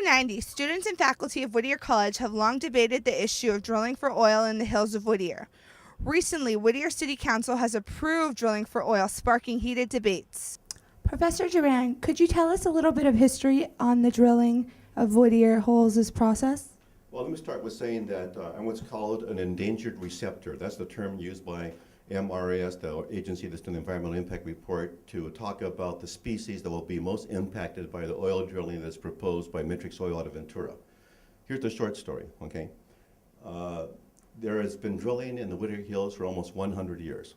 the 90s, students and faculty of Whittier College have long debated the issue of drilling for oil in the hills of Whittier. Recently, Whittier City Council has approved drilling for oil, sparking heated debates. Professor Duran, could you tell us a little bit of history on the drilling of Whittier holes' process? Well, let me start with saying that I'm what's called an endangered receptor. That's the term used by MRS, the agency that's done the environmental impact report, to talk about the species that will be most impacted by the oil drilling that's proposed by Matrix Oil out of Ventura. Here's the short story, okay? There has been drilling in the Whittier Hills for almost 100 years.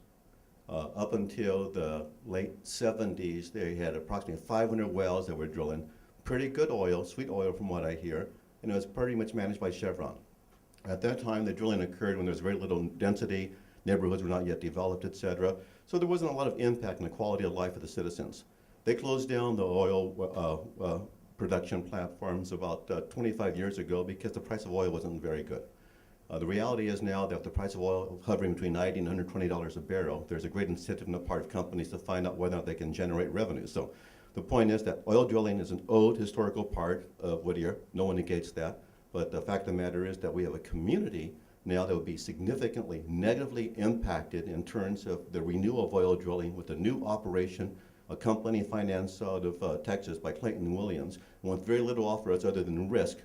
Up until the late 70s, they had approximately 500 wells that were drilling. Pretty good oil, sweet oil from what I hear, and it was pretty much managed by Chevron. At that time, the drilling occurred when there was very little density, neighborhoods were not yet developed, etc. So there wasn't a lot of impact on the quality of life of the citizens. They closed down the oil production platforms about 25 years ago because the price of oil wasn't very good. The reality is now that the price of oil hovering between $90 and $120 a barrel, there's a great incentive on the part of companies to find out whether or not they can generate revenue. So the point is that oil drilling is an old historical part of Whittier. No one negates that. But the fact of the matter is that we have a community now that will be significantly negatively impacted in terms of the renewal of oil drilling with a new operation, a company financed out of Texas by Clayton Williams, and with very little offer us other than risk,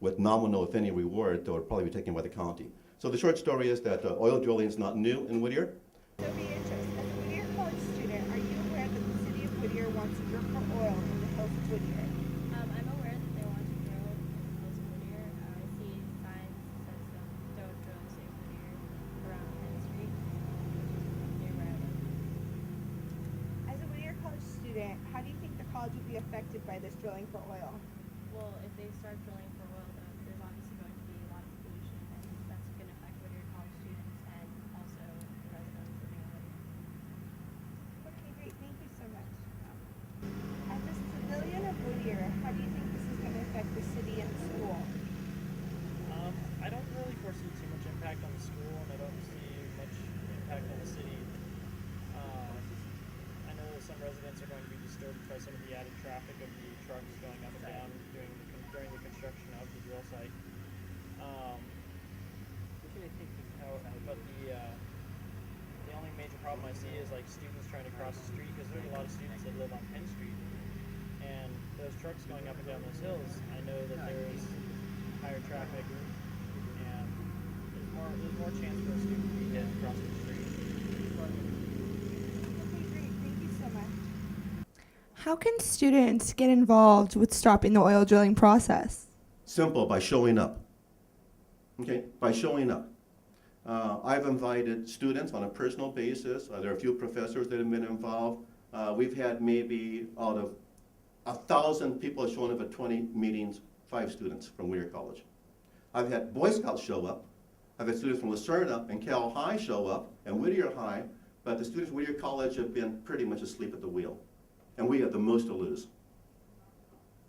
with nominal, if any, reward that would probably be taken by the county. So the short story is that oil drilling is not new in Whittier. So be interested, as a Whittier College student, are you aware that the city of Whittier wants to drill for oil in the hills of Whittier? I'm aware that they want to drill in the hills of Whittier. I see signs that says don't drill, save Whittier around Penn Street, which is near where I live. As a Whittier College student, how do you think the college would be affected by this drilling for oil? Well, if they start drilling for oil, then there's obviously going to be a lot of pollution, and that's going to affect Whittier College students and also the residents living in Whittier. Okay, great. Thank you so much. As a civilian of Whittier, how do you think this is going to affect the city and the school? I don't really foresee too much impact on the school, and I don't see much impact on the city. I know that some residents are going to be disturbed by some of the added traffic of the trucks going up and down during the construction of the drill site. But the only major problem I see is like students trying to cross the street, because there's a lot of students that live on Penn Street, and those trucks going up and down those hills, I know that there's higher traffic, and there's more chance for a student to be hit across the street. Okay, great. Thank you so much. How can students get involved with stopping the oil drilling process? Simple, by showing up. Okay, by showing up. I've invited students on a personal basis. There are a few professors that have been involved. We've had maybe out of 1,000 people showing up at 20 meetings, 5 students from Whittier College. I've had Boy Scouts show up. I've had students from Lucerna and Cal High show up, and Whittier High, but the students at Whittier College have been pretty much asleep at the wheel. And we have the most to lose.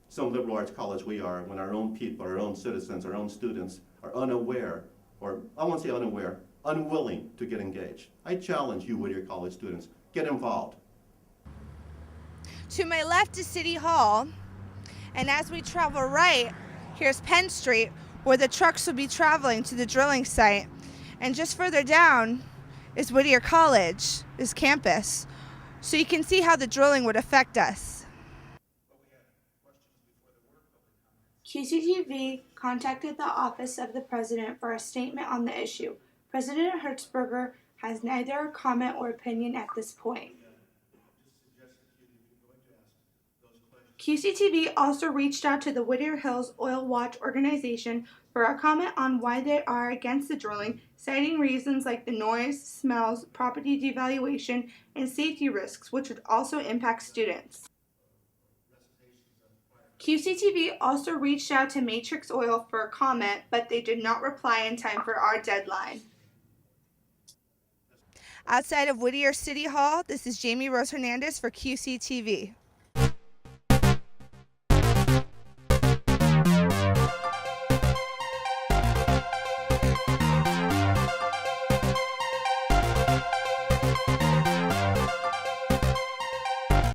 Some liberal arts college we are, when our own people, our own citizens, our own students are unaware, or I won't say unaware, unwilling to get engaged. I challenge you, Whittier College students, get involved. To my left is City Hall, and as we travel right, here's Penn Street, where the trucks will be traveling to the drilling site. And just further down is Whittier College, this campus. So you can see how the drilling would affect us. QCTV contacted the Office of the President for a statement on the issue. President Hertzberger has neither a comment or opinion at this point. QCTV also reached out to the Whittier Hills Oil Watch organization for a comment on why they are against the drilling, citing reasons like the noise, smells, property devaluation, and safety risks, which would also impact students. QCTV also reached out to Matrix Oil for a comment, but they did not reply in time for our deadline. Outside of Whittier City Hall, this is Jamie Rose Hernandez for QCTV.